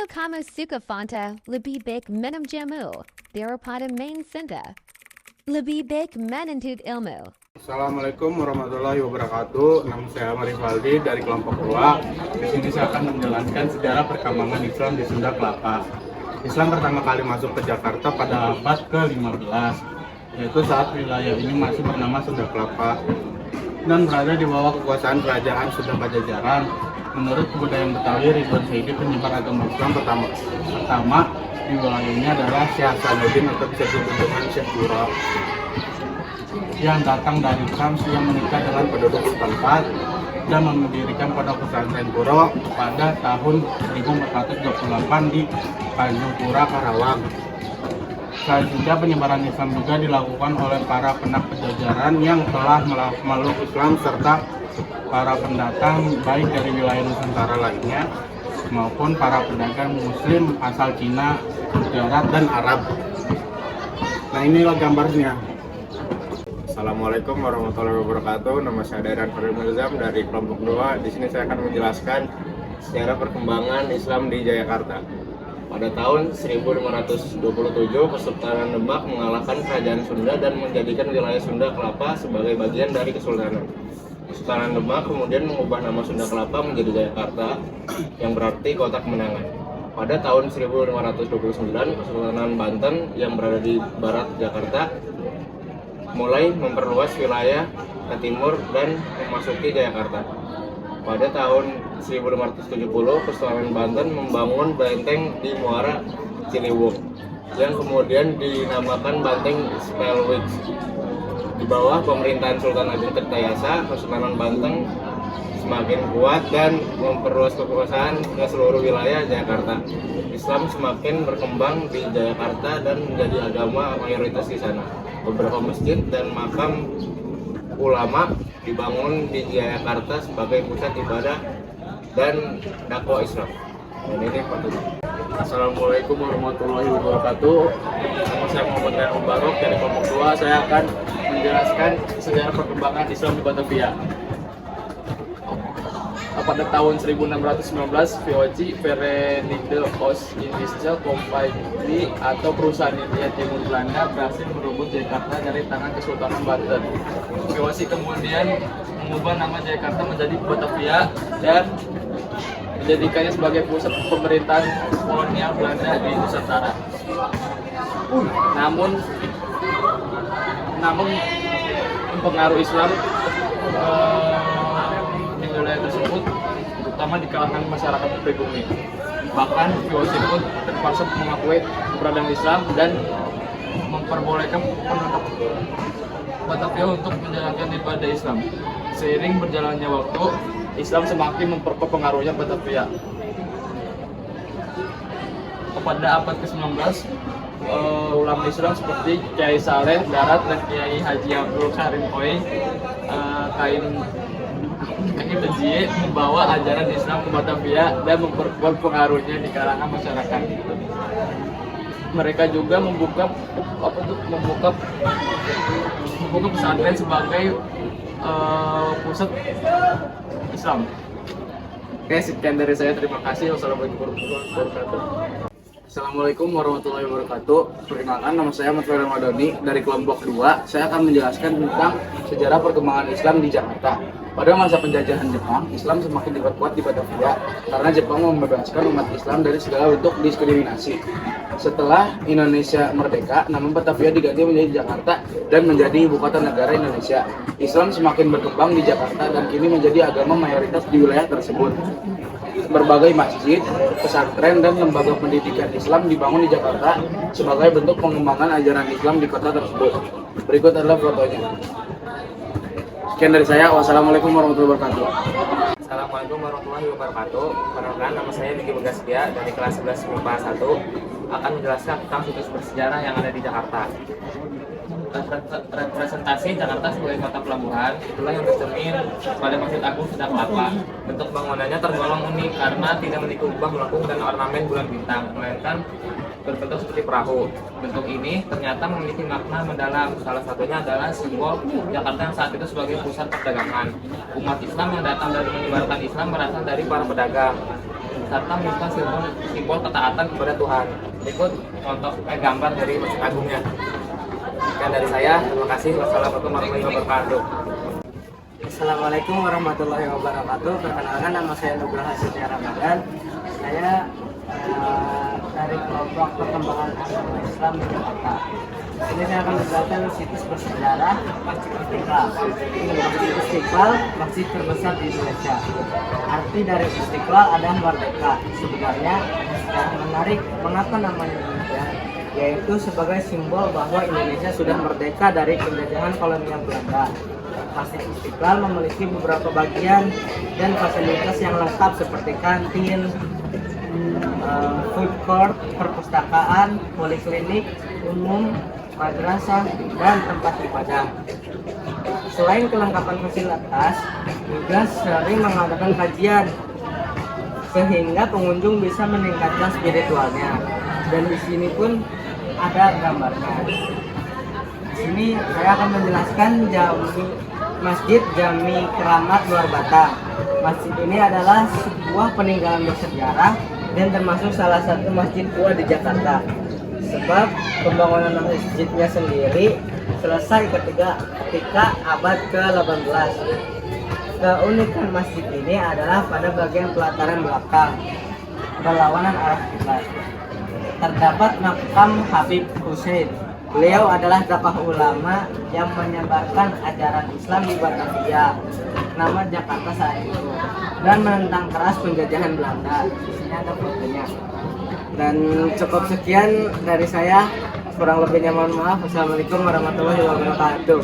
kamu suka Fanta, lebih baik minum jamu daripada main Sinta. Lebih baik menuntut ilmu. Assalamualaikum warahmatullahi wabarakatuh. Nama saya Marivaldi dari kelompok 2. Di sini saya akan menjelaskan sejarah perkembangan Islam di Sunda Kelapa. Islam pertama kali masuk ke Jakarta pada abad ke-15, yaitu saat wilayah ini masih bernama Sunda Kelapa dan berada di bawah kekuasaan kerajaan Sunda Pajajaran. Menurut kebudayaan Betawi, Ridwan Saidi penyebar agama Islam pertama di wilayah ini adalah Syekh Hasanuddin atau bisa disebut dengan Syekh Gura, yang datang dari Syam yang menikah dengan penduduk setempat dan mendirikan pondok pesantren Guro pada tahun 1428 di Tanjung Pura, Karawang. Selanjutnya penyebaran Islam juga dilakukan oleh para penak Pajajaran yang telah memeluk Islam serta para pendatang baik dari wilayah Nusantara lainnya maupun para pedagang Muslim asal Cina, Barat dan Arab. Nah, inilah gambarnya. Assalamualaikum warahmatullahi wabarakatuh. Nama saya Dairan Fadil Mulzam dari kelompok 2. Di sini saya akan menjelaskan sejarah perkembangan Islam di Jayakarta. Pada tahun 1527, Kesultanan Demak mengalahkan kerajaan Sunda dan menjadikan wilayah Sunda Kelapa sebagai bagian dari kesultanan. Kesultanan Demak kemudian mengubah nama Sunda Kelapa menjadi Jayakarta, yang berarti kota kemenangan. Pada tahun 1529, Kesultanan Banten yang berada di barat Jakarta mulai memperluas wilayah ke timur dan memasuki Jayakarta. Pada tahun 1570, Kesultanan Banten membangun benteng di Muara Ciliwung yang kemudian dinamakan Benteng Spelwitz. Di bawah pemerintahan Sultan Agung Tirtayasa, Kesultanan Banten semakin kuat dan memperluas kekuasaan ke seluruh wilayah Jakarta. Islam semakin berkembang di Jakarta dan menjadi agama mayoritas di sana. Beberapa masjid dan makam ulama dibangun di Jakarta sebagai pusat ibadah dan dakwah Islam. Dan ini patut. Assalamualaikum warahmatullahi wabarakatuh. Nama saya Muhammad Ryan Barok dari kelompok 2. Saya akan menjelaskan sejarah perkembangan Islam di Batavia. Pada tahun 1619, VOC Verenigde Oost-Indische Compagnie atau perusahaan India Timur Belanda berhasil merebut Jakarta dari tangan Kesultanan Banten. VOC kemudian mengubah nama Jakarta menjadi Batavia dan menjadikannya sebagai pusat pemerintahan kolonial Belanda di Nusantara. Namun pengaruh Islam di wilayah tersebut, terutama di kalangan masyarakat pribumi. Bahkan VOC pun terpaksa mengakui keberadaan Islam dan memperbolehkan penduduk Batavia untuk menjalankan ibadah Islam. Seiring berjalannya waktu, Islam semakin memperkuat pengaruhnya Batavia. Pada abad ke-19, ulama Islam seperti Kiai Saleh Darat dan Kiai Haji Abdul Karim Koi Kain Bejiye membawa ajaran Islam ke Batavia dan memperkuat pengaruhnya di kalangan masyarakat. Mereka juga membuka pesantren sebagai pusat Islam. Oke, sekian dari saya. Terima kasih. Wassalamualaikum warahmatullahi wabarakatuh. Assalamualaikum warahmatullahi wabarakatuh. Perkenalkan, nama saya Ahmad Ramadhani dari kelompok 2. Saya akan menjelaskan tentang sejarah perkembangan Islam di Jakarta. Pada masa penjajahan Jepang, Islam semakin diperkuat di Batavia karena Jepang membebaskan umat Islam dari segala bentuk diskriminasi. Setelah Indonesia merdeka, nama Batavia diganti menjadi Jakarta dan menjadi ibu kota negara Indonesia. Islam semakin berkembang di Jakarta dan kini menjadi agama mayoritas di wilayah tersebut. Berbagai masjid, pesantren, dan lembaga pendidikan Islam dibangun di Jakarta sebagai bentuk pengembangan ajaran Islam di kota tersebut. Berikut adalah fotonya. Sekian dari saya. Wassalamualaikum warahmatullahi wabarakatuh. Assalamualaikum warahmatullahi wabarakatuh. Perkenalkan, nama saya Diki Bagasdia dari kelas 11 MIPA 1 akan menjelaskan tentang situs bersejarah yang ada di Jakarta. Representasi Jakarta sebagai kota pelabuhan itulah yang tercermin pada Masjid Agung Sunda Kelapa. Bentuk bangunannya tergolong unik karena tidak memiliki kubah melengkung dan ornamen bulan bintang, melainkan berbentuk seperti perahu. Bentuk ini ternyata memiliki makna mendalam. Salah satunya adalah simbol Jakarta yang saat itu sebagai pusat perdagangan. Umat Islam yang datang dari menyebarkan Islam berasal dari para pedagang. serta menyimpan simbol ketaatan kepada Tuhan. Berikut contoh gambar dari Masjid Agungnya. Sekian dari saya, terima kasih. Wassalamualaikum warahmatullahi wabarakatuh. Assalamualaikum warahmatullahi wabarakatuh. Perkenalkan, nama saya Nugraha Setia Ramadan. Saya dari kelompok perkembangan agama Islam di Jakarta. Ini saya akan menjelaskan situs bersejarah Masjid Istiqlal. Masjid Istiqlal, masjid terbesar di Indonesia. Arti dari Istiqlal adalah merdeka. Sebenarnya sejarah menarik mengapa namanya Indonesia, yaitu sebagai simbol bahwa Indonesia sudah merdeka dari penjajahan kolonial Belanda. Masjid Istiqlal memiliki beberapa bagian dan fasilitas yang lengkap seperti kantin, food court, perpustakaan, poliklinik umum, madrasah, dan tempat ibadah. Selain kelengkapan fasilitas, juga sering mengadakan kajian sehingga pengunjung bisa meningkatkan spiritualnya. Dan di sini pun ada gambarnya. Di sini saya akan menjelaskan Masjid Jami Keramat Luar Batang. Masjid ini adalah sebuah peninggalan bersejarah dan termasuk salah satu masjid tua di Jakarta. Sebab pembangunan masjidnya sendiri selesai ketika abad ke-18. Keunikan masjid ini adalah pada bagian pelataran belakang berlawanan arah kiblat terdapat makam Habib Hussein. Beliau adalah tokoh ulama yang menyebarkan ajaran Islam di Batavia, nama Jakarta saat itu, dan menentang keras penjajahan Belanda. Di sini ada fotonya. Dan cukup sekian dari saya, kurang lebihnya mohon maaf. Wassalamualaikum warahmatullahi wabarakatuh.